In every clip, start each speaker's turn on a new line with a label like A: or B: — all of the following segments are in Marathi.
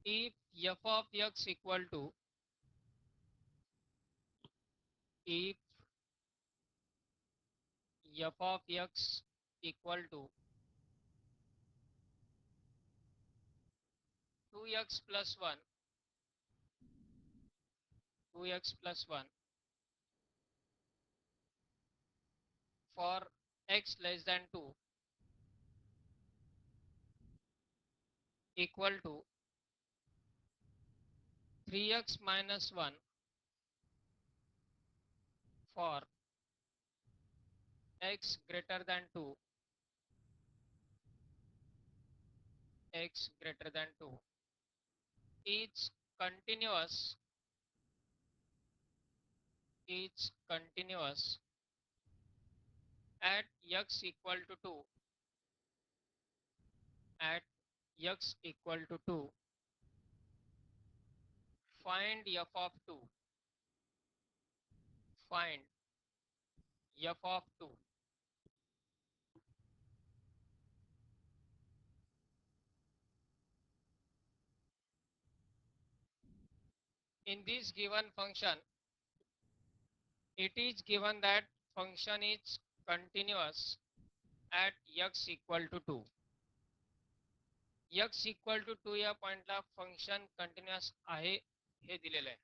A: if f of x equal to if f of x equal to 2x plus 1 2x plus 1 for x less than 2 equal to 3x minus 1 for x greater than 2 x greater than 2 is continuous at x equal to 2 at x equal to 2 find f of 2 find f of 2. In this given function, it is given that function is continuous at x equal to 2. x equal to 2 या पॉइंटला फंक्शन कंटिन्युअस आहे हे दिलेलं आहे.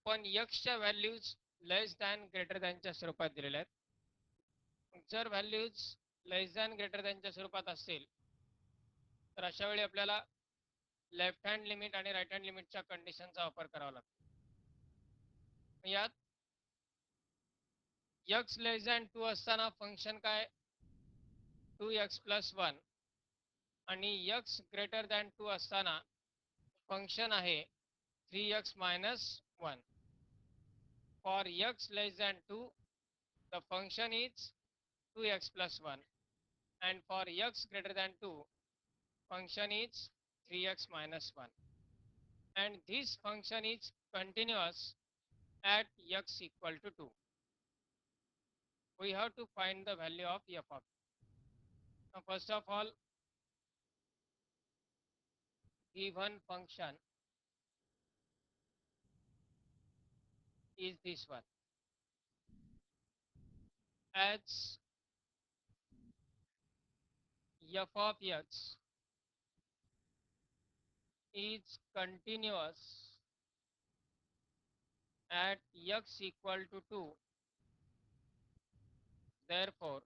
A: पण x च्या व्हॅल्यूज लेस दॅन ग्रेटर दॅनच्या स्वरूपात दिलेल्या आहेत. जर व्हॅल्यूज लेस दॅन ग्रेटर दॅनच्या स्वरूपात असतील तर अशा वेळी आपल्याला लेफ्ट हँड लिमिट आणि राईट हँड लिमिटच्या कंडिशनचा वापर करावा लागतो. यात x लेस दॅन 2 असताना फंक्शन काय 2x प्लस 1 आणि x ग्रेटर दॅन 2 असताना फंक्शन आहे 3x minus 1. For x less than 2, the function is 2x plus 1. And for x greater than 2, function is 3x minus 1. And this function is continuous at x equal to 2. We have to find the value of f of. Now, first of all, given function is this one. As f of x is continuous at x equal to 2, therefore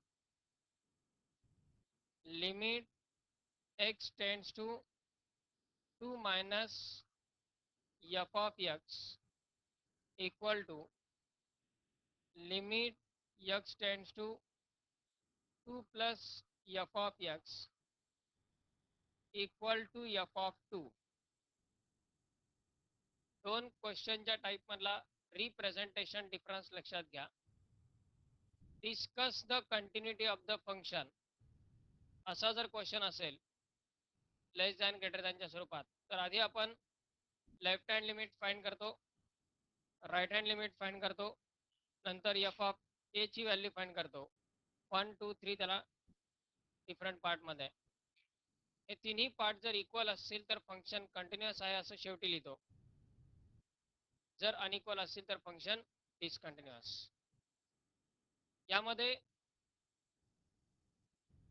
A: limit x tends to 2 minus f of x equal to limit x tends to 2 plus f of x equal to f of 2. दोन क्वेश्चनच्या टाइप मधला रिप्रेझेंटेशन डिफरन्स लक्षात घ्या. Discuss the continuity of the function असा जर क्वेश्चन असेल लेस दॅन ग्रेटर दॅनच्या स्वरूपात तर आधी आपण लेफ्ट हँड लिमिट फाइंड करतो, राईट हँड लिमिट फाइंड करतो, नंतर एफ ऑफ ए ची व्हॅल्यू फाइंड करतो. 1 2 3 त्याला डिफरंट पार्टमध्ये. हे तिन्ही पार्ट जर इक्वल असतील तर फंक्शन कंटिन्युअस आहे असं शेवटी लिहितो. जर अनइक्वल असतील तर फंक्शन डिसकंटिन्युअस. यामध्ये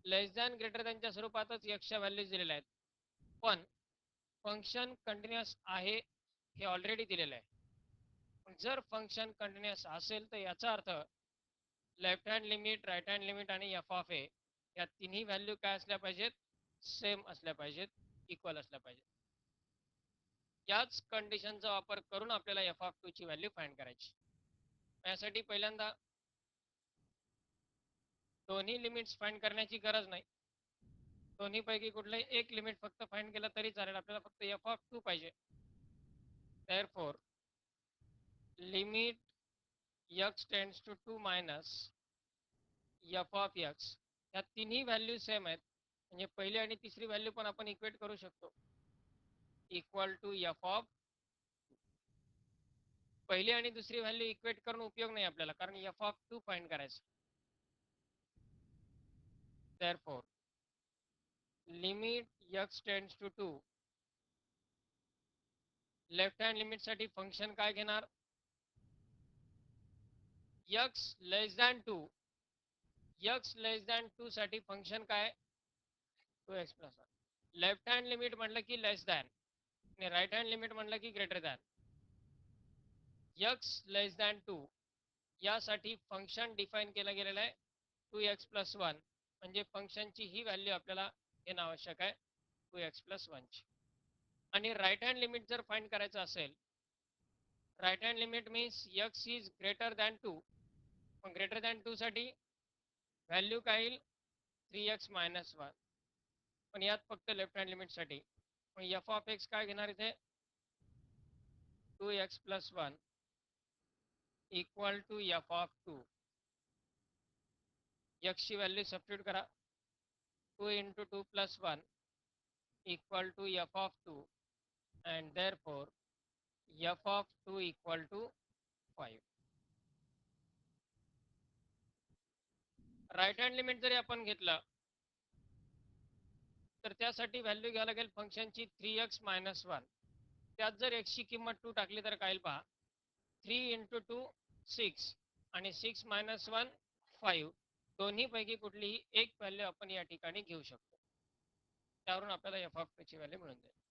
A: लेस दॅन ग्रेटर दॅनच्या स्वरूपातच एक्सच्या व्हॅल्यूज दिलेल्या आहेत. पण फंक्शन कंटिन्युअस आहे हे ऑलरेडी दिलेलं आहे. जर फंक्शन कंटिन्युअस असेल तर याचा अर्थ left hand limit, right hand limit आणि एफ ऑफ ए या तिन्ही व्हॅल्यू काय असल्या पाहिजेत, सेम असल्या पाहिजेत, इक्वल असल्या पाहिजेत. याच कंडिशनचा वापर करून आपल्याला एफ ऑफ 2 ची व्हॅल्यू फाइंड करायची. यासाठी पहिल्यांदा दोन्ही लिमिट्स फाइंड करण्याची गरज नाही. दोन्हीपैकी कुठलंही एक लिमिट फक्त फाइंड केलं तरी चालेल. आपल्याला फक्त एफ ऑफ 2 पाहिजे. therefore limit x tends to 2 minus f of x या तिन्ही व्हॅल्यू सेम आहेत. म्हणजे पहिली आणि तिसरी व्हॅल्यू पण आपण इक्वेट करू शकतो. Equal to f of. पहिली आणि दुसरी व्हॅल्यू इक्वेट करून उपयोग नाही आपल्याला, कारण एफ ऑफ 2 फाइंड करायचं. therefore limit x tends to 2 left hand लिमिटसाठी फंक्शन काय घेणार, x less than 2, x less than 2 साठी फंक्शन काय 2x plus 1. Left hand limit म्हटलं की लेस दॅन आणि राईट हँड लिमिट म्हटलं की greater than. x less than 2 यासाठी फंक्शन डिफाईन केलं गेलेलं आहे 2x प्लस 1, म्हणजे फंक्शनची ही व्हॅल्यू आपल्याला घेणं आवश्यक आहे 2x प्लस 1 ची. आणि राईट हँड लिमिट जर फाइंड करायचं असेल, right hand limit means x is greater than 2. मग ग्रेटर दॅन 2 साठी व्हॅल्यू काय येईल 3x मायनस 1. पण यात फक्त लेफ्ट हँड लिमिटसाठी मग एफ ऑफ एक्स काय घेणार इथे 2x plus 1 equal to f of 2. x ची व्हॅल्यू सबस्टिट्यूट करा, 2 into 2 plus 1 equal to f of 2 and therefore f of 2 equal to 5. Right hand limit जरी आपण घेतलं तर त्यासाठी व्हॅल्यू घ्यायला लागेल फंक्शनची 3x मायनस 1. त्यात जर x ची किंमत 2 टाकली तर काय पहा 3 इंटू 2 6 आणि 6 मायनस 1 5. दोन्हीपैकी कुठलीही एक व्हॅल्यू आपण या ठिकाणी घेऊ शकतो. त्यावरून आपल्याला एफ ऑफ 2 ची व्हॅल्यू मिळून जाईल.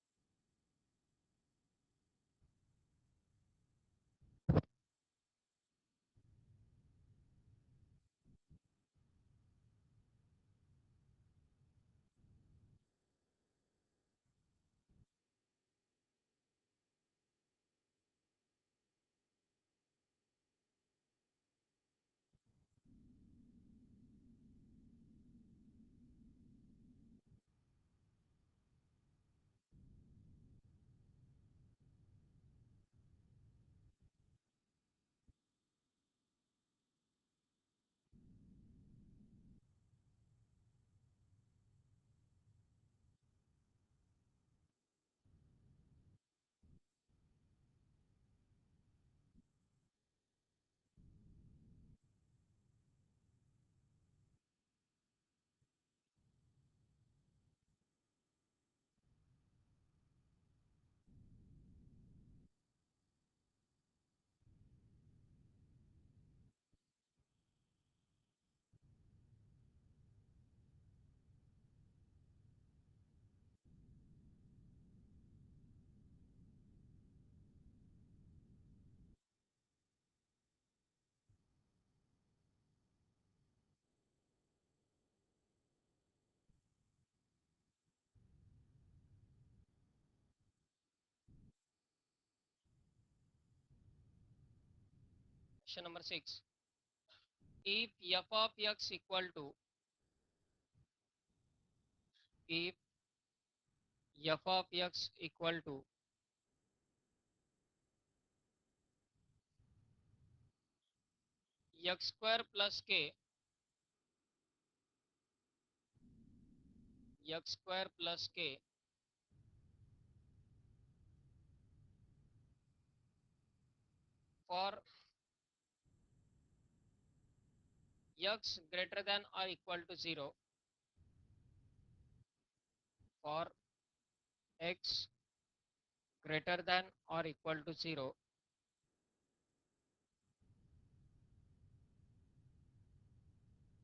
A: Question number 6. If f of x equal to if f of x equal to x square plus k, x square plus k for x greater than or equal to 0, for x greater than or equal to 0,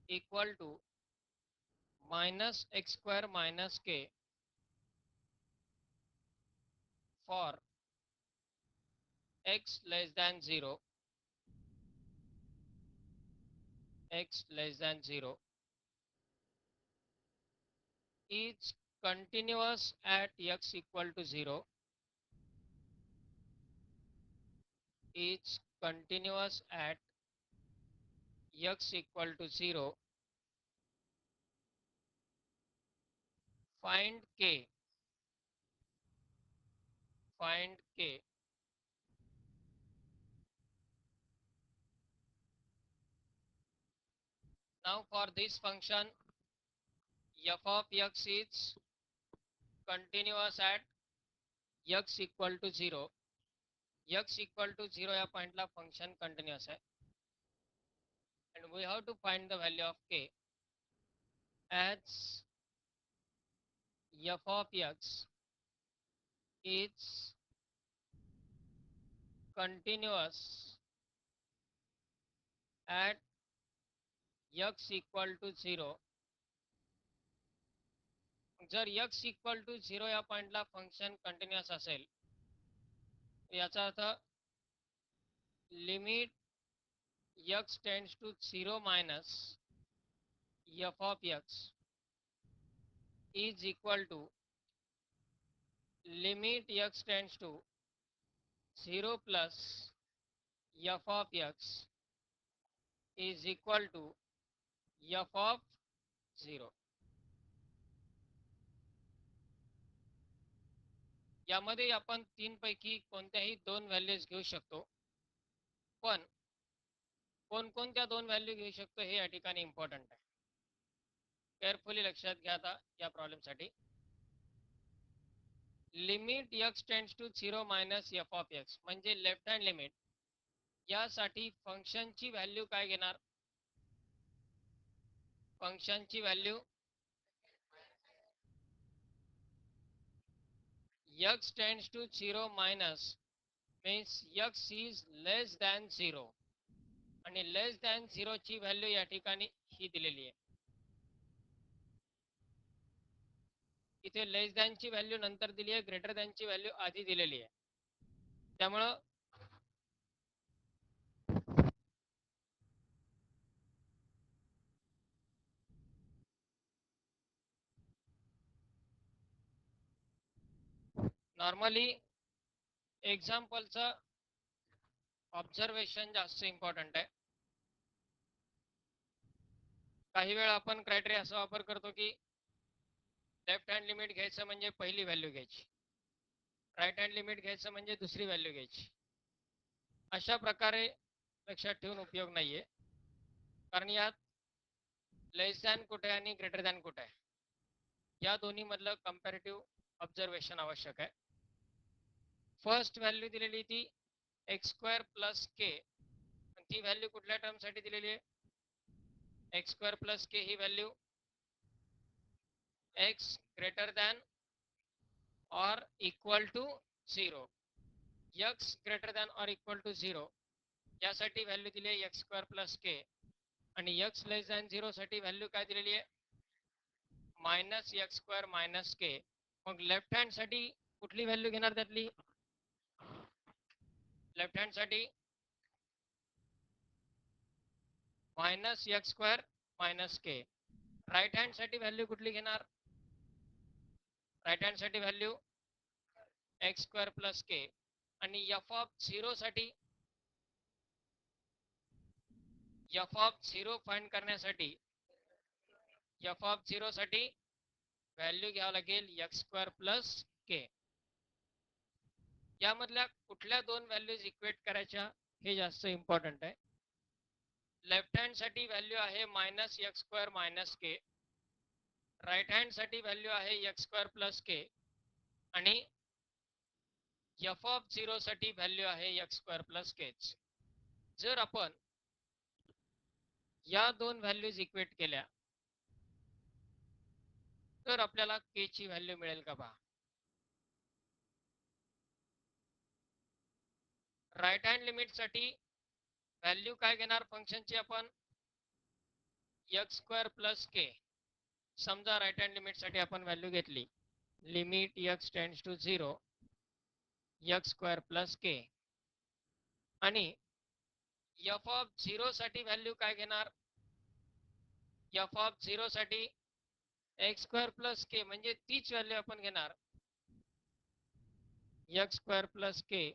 A: equal to minus x square minus k for x less than 0, x less than 0 is continuous at x equal to 0, is continuous at x equal to 0. Find k, find k. Now for this function f of x is continuous at x equal to 0. x equal to 0 या पॉइंटला फंक्शन कंटिन्यूअस आहे. And we have to find the value of k as f of x is continuous at x equal to 0. जर x equal to 0 या पॉइंटला फंक्शन कंटिन्युअस असेल, याचा अर्थ limit x tends to 0 minus f of x is equal to limit x tends to 0 plus f of x is equal to f of 0. यामध्ये आपण तीन पैकी कोणत्याही दोन व्हॅल्यूज घेऊ शकतो, पण कोणकोणत्या दोन व्हॅल्यू घेऊ शकतो हे या ठिकाणी इम्पॉर्टंट आहे. केअरफुली लक्षात घ्या आता या प्रॉब्लेमसाठी. Limit x tends to 0 minus f of x म्हणजे लेफ्ट हँड लिमिट. यासाठी फंक्शनची व्हॅल्यू काय घेणार? फंक्शनची value x tends to 0 minus means x is less than 0 आणि लेस दॅन 0 ची व्हॅल्यू या ठिकाणी ही दिलेली आहे. इथे लेस दॅन ची व्हॅल्यू नंतर दिली आहे, ग्रेटर दॅन ची व्हॅल्यू आधी दिलेली आहे. त्यामुळं नॉर्मली एक्झाम्पलचं ऑब्झर्वेशन जास्त इम्पॉर्टंट आहे. काही वेळा आपण क्रायटेरिया असा वापर करतो की लेफ्ट हँड लिमिट घ्यायचं म्हणजे पहिली व्हॅल्यू घ्यायची, राईट हँड लिमिट घ्यायचं म्हणजे दुसरी व्हॅल्यू घ्यायची. अशा प्रकारे लक्षात ठेवून उपयोग नाहीये, कारण यात लेस दॅन कुठे आणि ग्रेटर दॅन कुठे आहे या दोन्ही मधलं कंपॅरेटिव्ह ऑब्झर्वेशन आवश्यक आहे. फर्स्ट व्हॅल्यू दिलेली ती एक्स स्क्वेअर प्लस के, ती व्हॅल्यू कुठल्या टर्मसाठी दिलेली आहे? एक्स स्क्वेअर प्लस के ही value x greater than or equal to 0. X greater than or equal to 0 यासाठी व्हॅल्यू दिली आहे एक्स स्क्वेअर प्लस के, आणि एक्स लेस दॅन 0 साठी व्हॅल्यू काय दिलेली आहे? Minus x square minus k. मग लेफ्ट हँड साठी कुठली व्हॅल्यू घेणार त्यातली? लेफ्ट हँड साठी minus x square minus k. Right hand साठी व्हॅल्यू कुठली घेणार? राईट हँड साठी व्हॅल्यू एक्स स्क्वेअर प्लस के. आणि एफ ऑफ 0 साठी एफ ऑफ 0 फाइंड करण्यासाठी एफ ऑफ 0 साठी व्हॅल्यू घ्यावं लागेल एक्स स्क्वेअर प्लस के. यामधल्या कुठल्या दोन व्हॅल्यूज इक्वेट करायच्या हे जास्त इम्पॉर्टंट आहे. लेफ्ट हँड साठी व्हॅल्यू आहे minus x square minus k, right hand साठी व्हॅल्यू आहे एक्स स्क्वेअर प्लस के, आणि एफ ऑफ 0 साठी व्हॅल्यू आहे एक्स स्क्वेअर प्लस के. जर आपण या दोन व्हॅल्यूज इक्वेट केल्या तर आपल्याला के ची व्हॅल्यू मिळेल का पहा. राईट हँड लिमिट साठी व्हॅल्यू काय घेणार फंक्शनची आपण? X square plus K. समजा राईट हँड लिमिट साठी आपण व्हॅल्यू घेतली limit X tends to 0 X square plus के, आणि एफ ऑफ 0 साठी व्हॅल्यू काय घेणार? एफ ऑफ 0 साठी एक्स स्क्वेअर प्लस के म्हणजे तीच व्हॅल्यू आपण घेणार x square plus k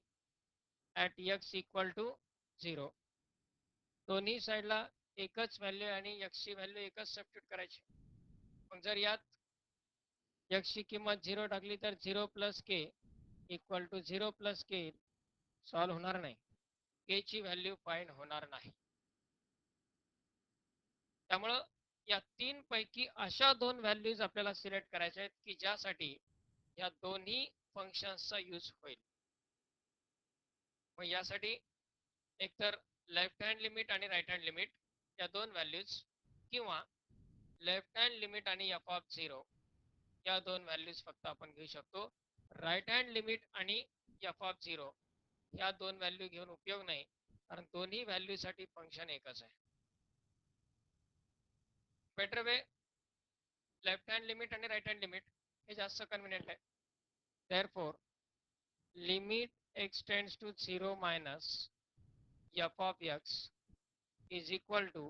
A: at x equal to 0. दोन्ही साईडला एकच व्हॅल्यू आणि एक्स ची व्हॅल्यू एकच सबस्टिट्यूट करायची. मग जर यात एक्स ची किंमत 0 टाकली तर 0 plus k equal to 0 plus k solve होणार नाही, के ची व्हॅल्यू फाइंड होणार नाही. त्यामुळं या तीन पैकी अशा दोन व्हॅल्यूज आपल्याला सिलेक्ट करायच्या आहेत की ज्यासाठी या दोन्ही फंक्शन्सचा यूज होईल. मग यासाठी एकतर लेफ्ट हँड लिमिट आणि राईट हँड लिमिट या दोन व्हॅल्यूज, किंवा लेफ्ट हँड लिमिट आणि एफ ऑफ 0 या दोन व्हॅल्यूज फक्त आपण घेऊ शकतो. राईट हँड लिमिट आणि एफ ऑफ 0 या दोन व्हॅल्यू घेऊन उपयोग नाही, कारण दोन्ही व्हॅल्यूसाठी फंक्शन एकच आहे. Better way left hand limit आणि राईट हँड लिमिट हे जास्त कन्व्हिनियंट आहे. Therefore limit x tends to 0 minus f of x is equal to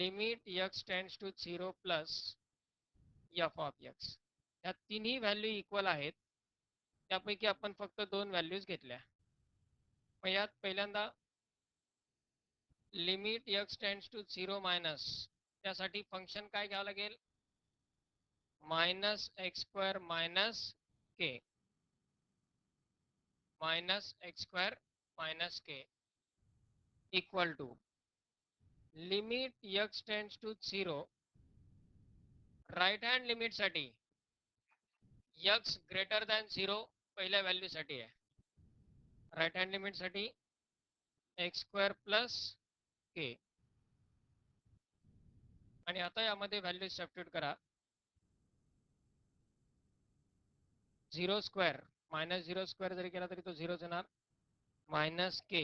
A: limit x tends to 0 plus f of x. या तिन्ही व्हॅल्यू इक्वल आहेत, त्यापैकी आपण फक्त दोन व्हॅल्यूज घेतल्या. मग यात पहिल्यांदा limit x tends to 0 minus, त्यासाठी फंक्शन काय घ्यावं लागेल, minus x square minus k, minus x square minus k equal to limit x tends to 0. Right hand limit साठी x ग्रेटर दॅन 0 पहिल्या व्हॅल्यू साठी आहे. राईट हँड लिमिट साठी एक्स स्क्वेअर प्लस के, आणि आता यामध्ये व्हॅल्यू सबस्टिट्यूट करा. 0 स्क्वेअर मायनस 0 स्क्वेअर जरी केला तरी तो 0च होणार. Minus k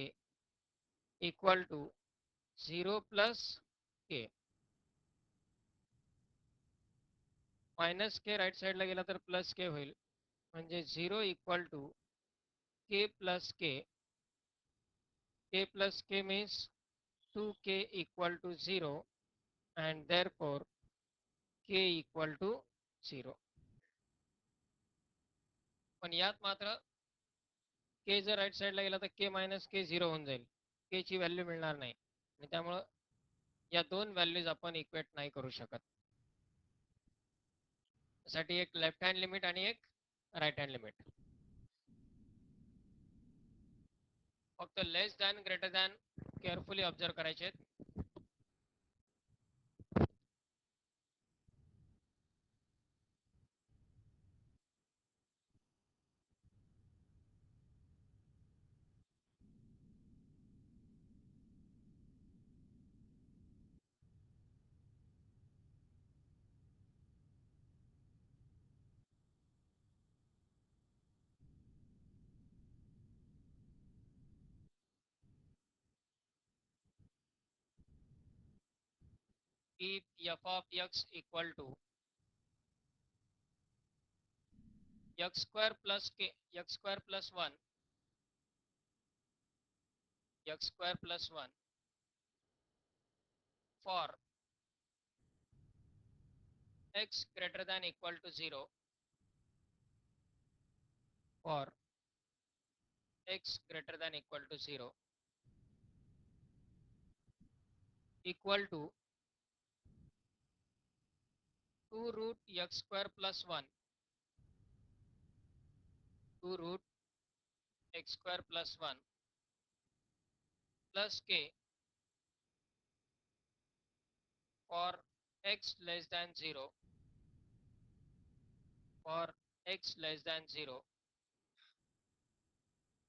A: equal to 0 plus k. Minus k right साईडला गेला तर प्लस के होईल, म्हणजे 0 equal to k plus k. K plus k means 2k equal to 0 and therefore k equal to 0. पण यात मात्र के जर राईट साईडला गेला तर के मायनस के 0 होऊन जाईल, के ची व्हॅल्यू मिळणार नाही, आणि त्यामुळं या दोन व्हॅल्यूज आपण इक्वेट नाही करू शकत. साठी एक लेफ्ट हँड लिमिट आणि एक राईट हँड लिमिट. फक्त less than greater than carefully observe करायचे. if f of x equal to x square plus k, x square plus 1, x square plus 1 for x greater than equal to 0, for x greater than equal to 0 equal to 2 root x square plus 1, 2 root x square plus 1 plus k for x less than 0, for x less than 0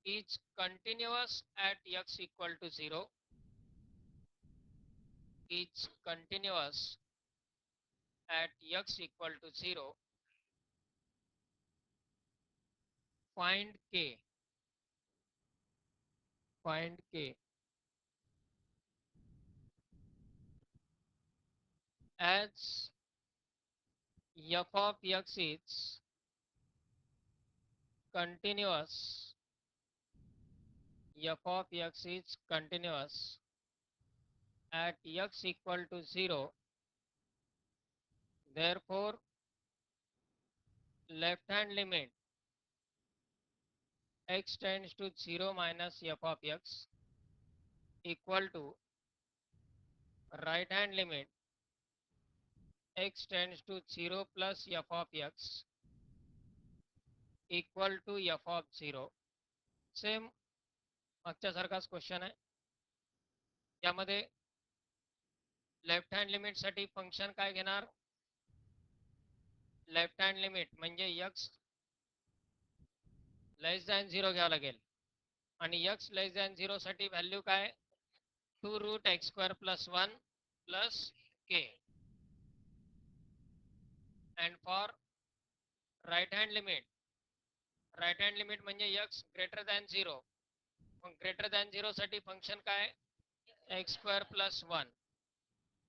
A: is continuous at x equal to 0, is continuous at x equal to 0. Find k, find k as f of x is continuous, f of x is continuous at x equal to 0. Therefore left hand limit x tends to 0 minus f of x equal to right hand limit x tends to 0 plus f of x equal to f of 0. Same मागच्या सारखाच क्वेश्चन आहे. यामध्ये लेफ्ट हँड लिमिट साठी फंक्शन काय घेणार, लेफ्ट हँड लिमिट म्हणजे x लेस दॅन 0 घ्यावं लागेल, आणि x लेस दॅन 0 साठी व्हॅल्यू काय, 2 root x square plus 1 plus k. and for right hand limit, right hand limit म्हणजे x greater than 0, मग ग्रेटर दॅन 0 साठी फंक्शन काय एक्स स्क्वेअर प्लस 1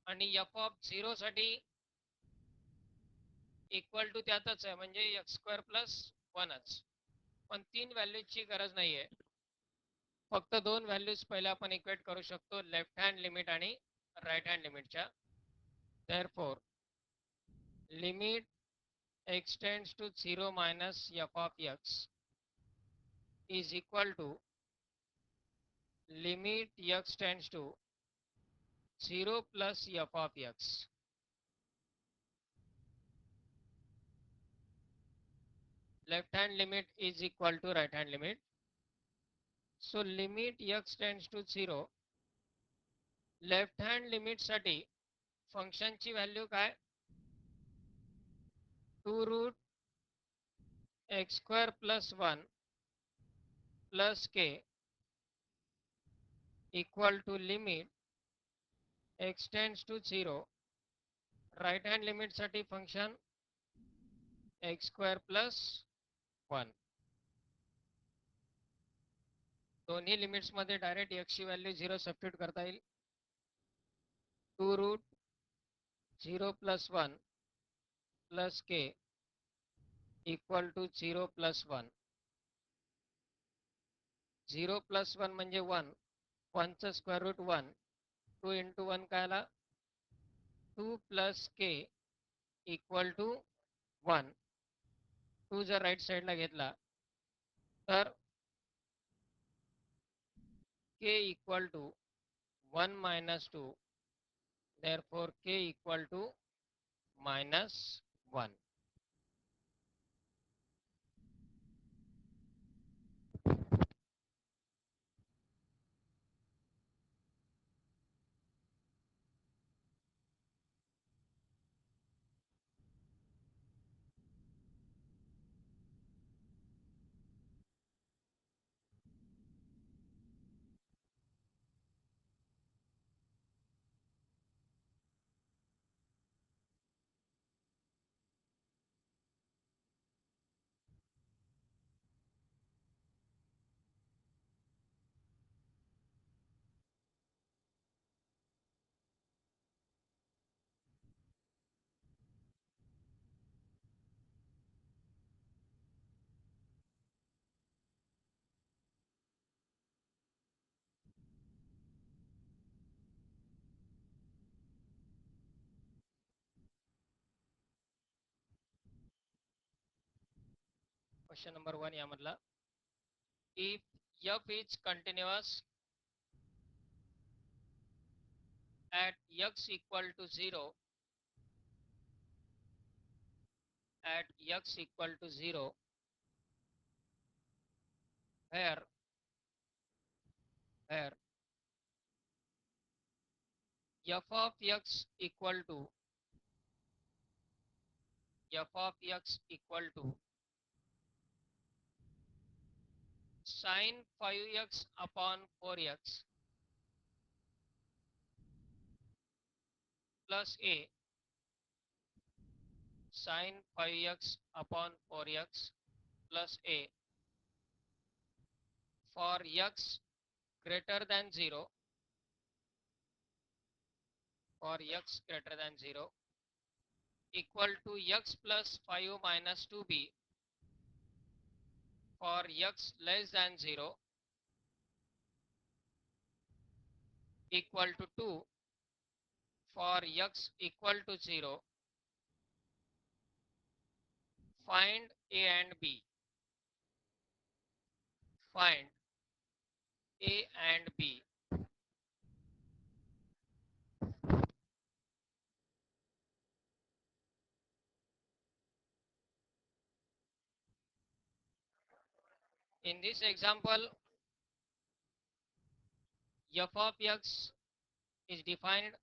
A: आणि एफ ऑफ 0 साठी इक्वल टू त्यातच आहे म्हणजे एक्स स्क्वेअर प्लस 1च. पण 3 व्हॅल्यूजची गरज नाहीये, फक्त 2 व्हॅल्यूज पहिले आपण इक्वेट करू शकतो, लेफ्ट हँड लिमिट आणि राईट हँड लिमिटच्या. Therefore limit x tends to 0 minus f of x is equal to limit x tends to 0 plus f of x. Left hand limit is equal to right hand limit. So limit x tends to 0. Left hand limit साठी function ची व्हॅल्यू काय 2 root x square plus 1 plus k equal to limit x tends to 0. Right hand limit साठी function x square plus 1. दोन्ही लिमिट्स मध्ये डायरेक्ट x ची व्हॅल्यू 0 सबस्टिट्यूट करता येईल. 2 root 0 plus 1 plus k equal to 0 plus 1. 0 plus 1 म्हणजे 1, 1चं स्क्वेअर रूट 1, 2 इंटू 1 काय आला 2 प्लस k इक्वल टू 1. 2 जर राईट साईडला घेतला तर k equal to 1 minus 2. Therefore k equal to minus 1. Question number 1 यामधला, if f is continuous at x equal to 0, at x equal to 0, where f of x equal to sin 5x upon 4x plus a sin 5x upon 4x plus a for x greater than 0, for x greater than 0 equal to x plus 5 minus 2b for x less than 0 equal to 2 for x equal to 0. Find a and b. Find a and b. In this example, f of x is defined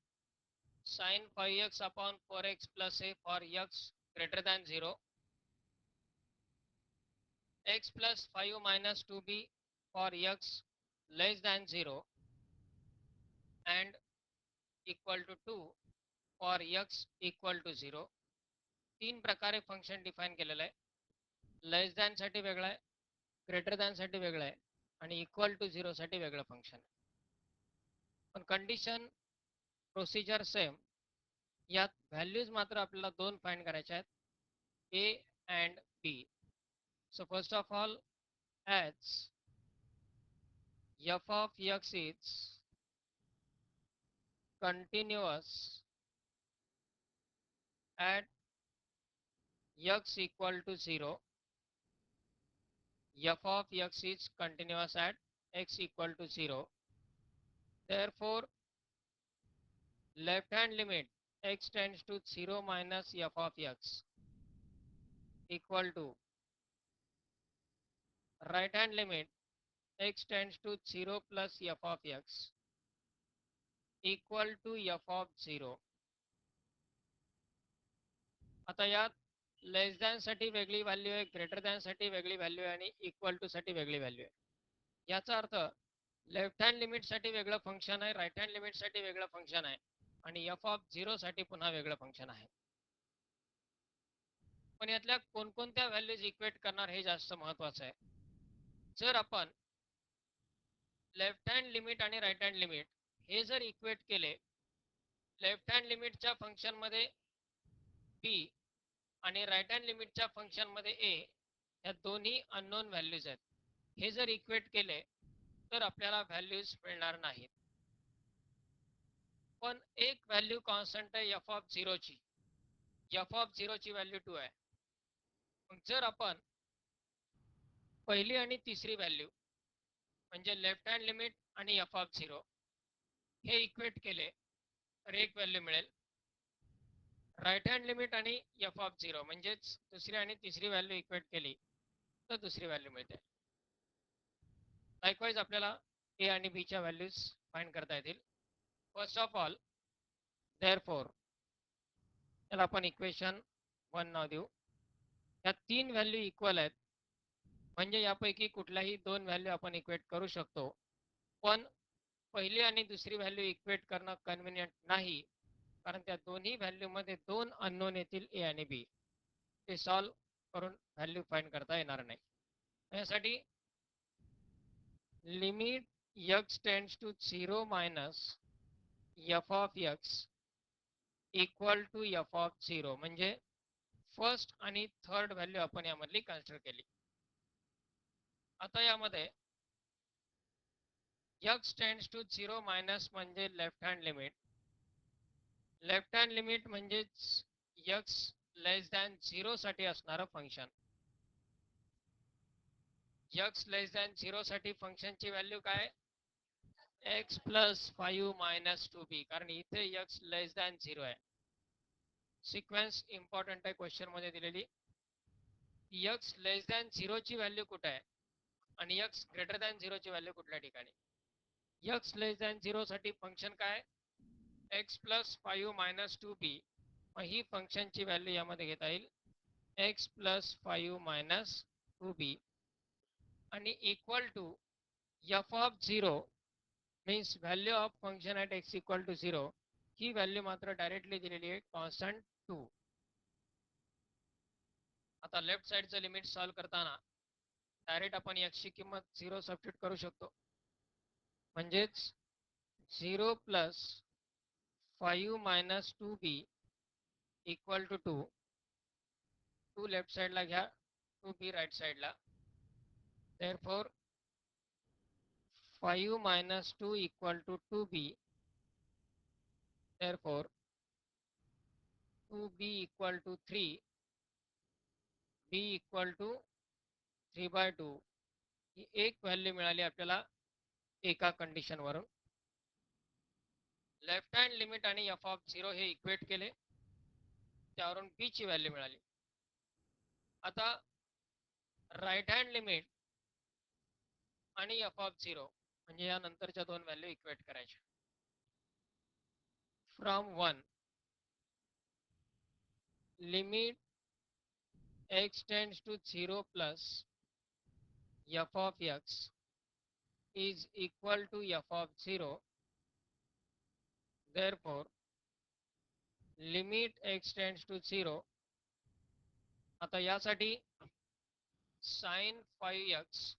A: sin 5x upon 4x plus a for x greater than 0, x plus 5 minus 2b for x less than 0, and equal to 2 for x equal to 0. 3 प्रकारे फंक्शन डिफाइन केलेलं आहे. लेस दॅन साठी वेगळं आहे, ग्रेटर दॅन साठी वेगळं आहे, आणि इक्वल टू 0 साठी वेगळं फंक्शन आहे. पण कंडिशन प्रोसिजर सेम. यात व्हॅल्यूज मात्र आपल्याला दोन फाइंड करायच्या आहेत, a and b. So first of all, as f of x is continuous at x equal to 0, f of x is continuous at x equal to 0. Therefore, left hand limit x tends to 0 minus f of x equal to right hand limit x tends to 0 plus f of x equal to f of 0. आता यात लेस दॅन साठी वेगळी व्हॅल्यू आहे, ग्रेटर दॅन साठी वेगळी व्हॅल्यू आहे आणि इक्वल टू साठी वेगळी व्हॅल्यू आहे. याचा अर्थ लेफ्ट हँड लिमिट साठी वेगळं फंक्शन आहे, राईट हँड लिमिट साठी वेगळं फंक्शन आहे आणि f ऑफ 0 साठी पुन्हा वेगळं फंक्शन आहे. पण यातल्या कोणकोणत्या व्हॅल्यूज इक्वेट करणार हे जास्त महत्वाचं आहे. जर आपण लेफ्ट हँड लिमिट आणि राईट हँड लिमिट हे जर इक्वेट केले, लेफ्ट हँड लिमिटच्या फंक्शन मध्ये b आणि राईट हँड लिमिटच्या फंक्शन मध्ये a, या दोन्ही अननोन व्हॅल्यूज आहेत. हे जर इक्वेट केले तर आपल्याला व्हॅल्यूज मिळणार नाहीत. पण एक व्हॅल्यू कॉन्स्टंट आहे f ऑफ 0 ची. f ऑफ 0 ची व्हॅल्यू 2 आहे. मग जर आपण पहिली आणि तिसरी व्हॅल्यू म्हणजे लेफ्ट हँड लिमिट आणि f ऑफ 0 हे इक्वेट केले तर एक व्हॅल्यू मिळेल. राईट हँड लिमिट आणि f ऑफ 0 म्हणजेच दुसरी आणि तिसरी व्हॅल्यू इक्वेट केली तर दुसरी व्हॅल्यू मिळते. लाईकवाईज आपल्याला ए आणि बी च्या व्हॅल्यूज फाइंड करता येतील. फर्स्ट ऑफ ऑल, देअरफॉर याला आपण इक्वेशन 1 नाव देऊ. या तीन व्हॅल्यू इक्वल आहेत म्हणजे यापैकी कुठल्याही दोन व्हॅल्यू आपण इक्वेट करू शकतो. पण पहिली आणि दुसरी व्हॅल्यू इक्वेट करणं कन्व्हिनियंट नाही, कारण त्या दोन्ही व्हॅल्यू मध्ये दोन अननोन येतील ए आणि बी. ते सॉल्व करून व्हॅल्यू फाइंड करता येणार नाही. यासाठी limit x tends to 0 minus f of x equal to f of 0 म्हणजे फर्स्ट आणि थर्ड व्हॅल्यू आपण यामधली कन्सिडर केली. आता यामध्ये x टेंड्स टू 0 मायनस म्हणजे left hand limit. Left hand limit म्हणजेच x लेस दॅन 0 साठी असणारं फंक्शन. x लेस दॅन 0 साठी फंक्शनची व्हॅल्यू काय, x प्लस 5 मायनस 2b, कारण इथे x लेस दॅन 0 आहे. सिक्वेन्स इम्पॉर्टंट आहे क्वेश्चन मध्ये दिलेली. x लेस दॅन 0 ची व्हॅल्यू कुठे आहे आणि x ग्रेटर दॅन 0 ची व्हॅल्यू कुठल्या ठिकाणी. x लेस दॅन 0 साठी फंक्शन काय, x प्लस 5 मायनस 2b. ही फंक्शनची व्हॅल्यू यामध्ये घेता येईल x प्लस 5 मायनस 2b आणि equal to f of 0 means value of function at x equal to 0. ही व्हॅल्यू मात्र डायरेक्टली दिलेली आहे कॉन्स्टंट 2. आता लेफ्ट साइडचं लिमिट सॉल्व करताना डायरेक्ट आपण x ची किंमत 0 सबस्टिट्यूट करू शकतो. म्हणजेच 0 plus 5 minus 2b equal to 2. 2 left साइडला घ्या, 2b राईट साइडला. Therefore 5 minus 2 equal to 2b. Therefore 2b equal to 3, b equal to 3 by 2. ही एक व्हॅल्यू मिळाली आपल्याला एका कंडिशन वरून. लेफ्ट हँड लिमिट आणि f ऑफ 0 हे इक्वेट केले, त्यावरून b ची व्हॅल्यू मिळाली. आता राईट हँड लिमिट आणि f ऑफ 0 म्हणजे या नंतरच्या दोन व्हॅल्यू इक्वेट करायच्या. From 1 limit x tends to 0 plus f of x is equal to f of 0. Therefore limit x tends to 0. आता यासाठी sin 5x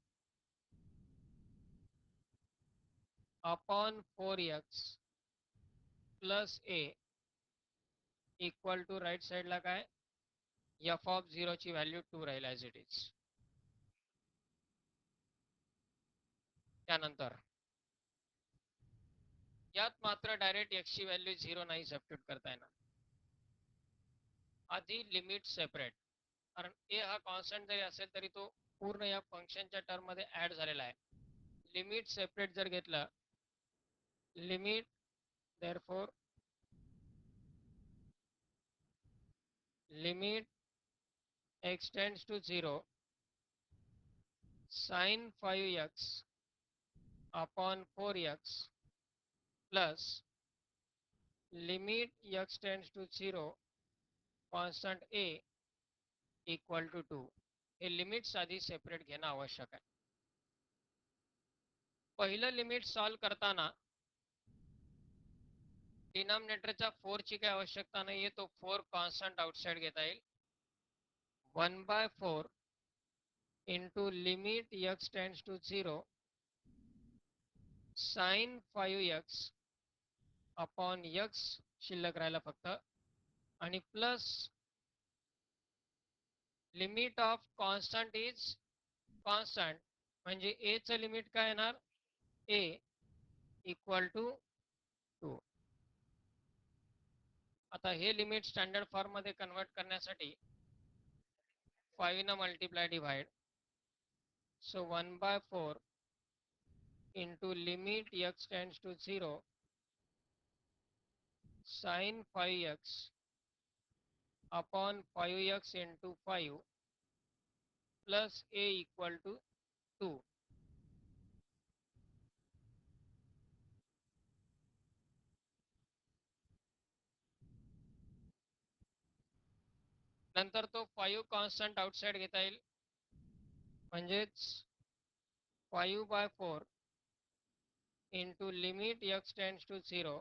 A: upon 4x plus a equal to right साईडला काय एफ ऑफ 0 ची व्हॅल्यू 2 राहील ॲज इट इज. त्यानंतर यात मात्र डायरेक्ट x ची व्हॅल्यू 0 नाही सबस्टिट्यूट करता येणार. आधी लिमिट सेपरेट, कारण ए हा कॉन्स्टंट जरी असेल तरी तो पूर्ण या फंक्शनच्या टर्म मध्ये ऍड झालेला आहे. लिमिट सेपरेट जर घेतलं, limit therefore limit x tends to 0 sin 5x upon 4x plus limit x tends to 0 constant a equal to 2. हे लिमिट्स आधी सेपरेट घेणं आवश्यक आहे. पहिलं लिमिट सॉल्व करताना डिनॉमिनेटरच्या 4 ची काही आवश्यकता नाहीये, तो 4 कॉन्स्टंट आउटसाइड घेता येईल. 1/4 into limit x tends to 0 sin 5x upon x शिल्लक राहिला फक्त, आणि plus limit of constant is constant, म्हणजे ए चं लिमिट काय येणार, ए इक्वल टू 2. आता हे लिमिट स्टँडर्ड फॉर्म मध्ये कन्वर्ट करण्यासाठी 5 न multiply divide, so 1/4 into limit x tends to 0 sin 5x upon 5x into 5 plus a equal to 2. नंतर तो 5 कॉन्स्टंट आउटसाइड घेता येईल, म्हणजेच 5/4 into limit x tends to 0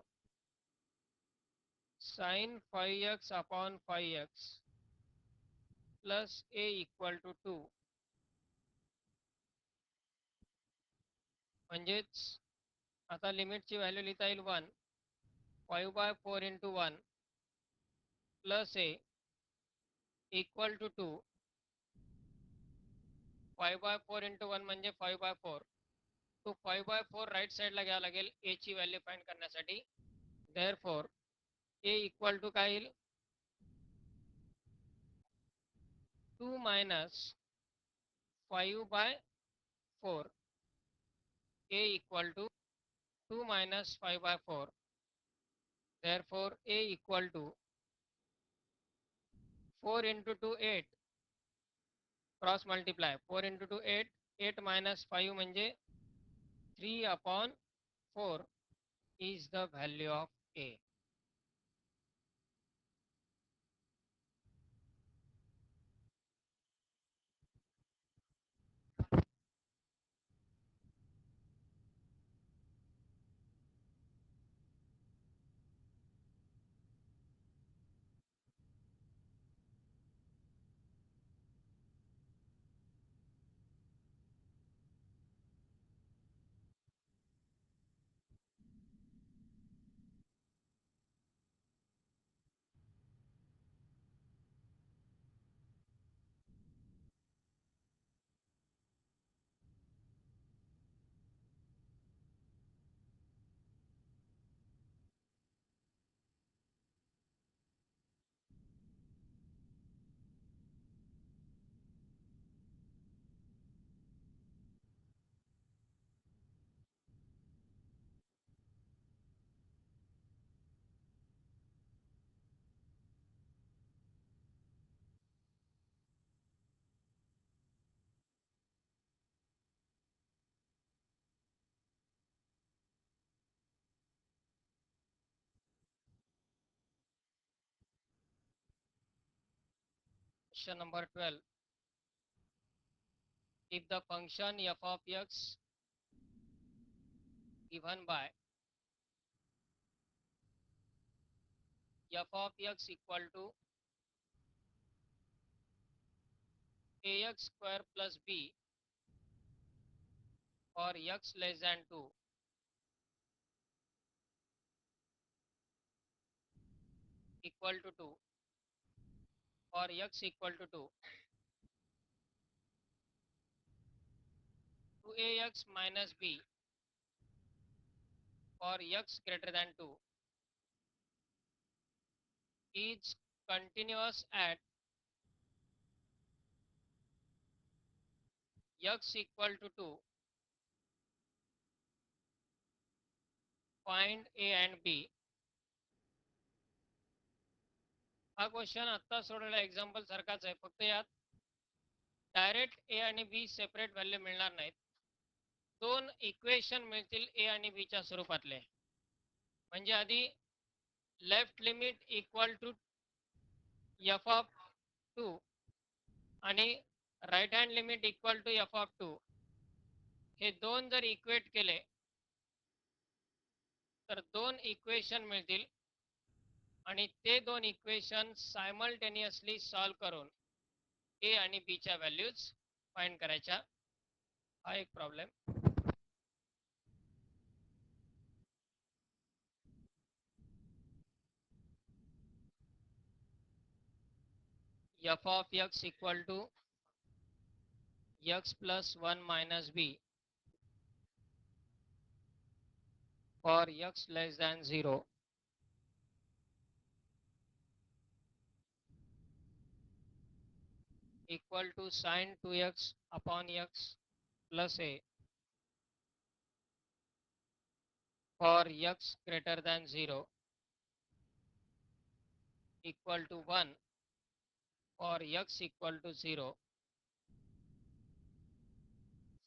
A: sin 5x upon 5x plus a equal to 2. म्हणजेच आता लिमिटची व्हॅल्यू लिहिता येईल 1, 5/4 into 1 plus a equal to 2. 5/4 into 1 म्हणजे 5/4. तो 5/4 राईट साईडला घ्यावा लागेल ए ची व्हॅल्यू फाइंड करण्यासाठी. देअरफॉर ए इक्वल टू काय येईल, 2 minus 5/4. a equal to 2 minus 5/4. Therefore a equal to 4 into 2 8. Cross multiply 4 into 2 8. 8 minus 5 म्हणजे 3/4 is the value of a. Question number 12. If the function f of x given by f of x equal to ax square plus b for x less than 2 equal to 2 or x equal to 2, 2ax minus b for x greater than 2 is continuous at x equal to 2, find a and b. हा क्वेश्चन आता सोडलेला एक्झाम्पल सारखाच आहे, फक्त यात डायरेक्ट ए आणि बी सेपरेट व्हॅल्यू मिळणार नाहीत, दोन इक्वेशन मिळतील ए आणि बी च्या स्वरूपातले. म्हणजे आधी left limit equal to f of 2 आणि right hand limit equal to f of 2 हे दोन जर इक्वेट केले तर दोन इक्वेशन मिळतील आणि ते दोन इक्वेशन सायमल्टेनियसली सॉल्व करून ए आणि बी च्या व्हॅल्यूज फाइंड करायच्या. हा एक problem. F of x equal to x plus 1 minus b for x less than 0 equal to sin 2x upon x plus a for x greater than 0 equal to 1 for x equal to 0.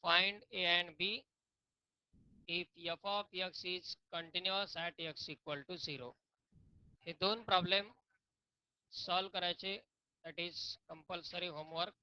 A: Find a and b if f of x is continuous at x equal to 0. हे दोन प्रॉब्लेम सॉल्व करायचे, दॅट इज कंपल्सरी होमवर्क.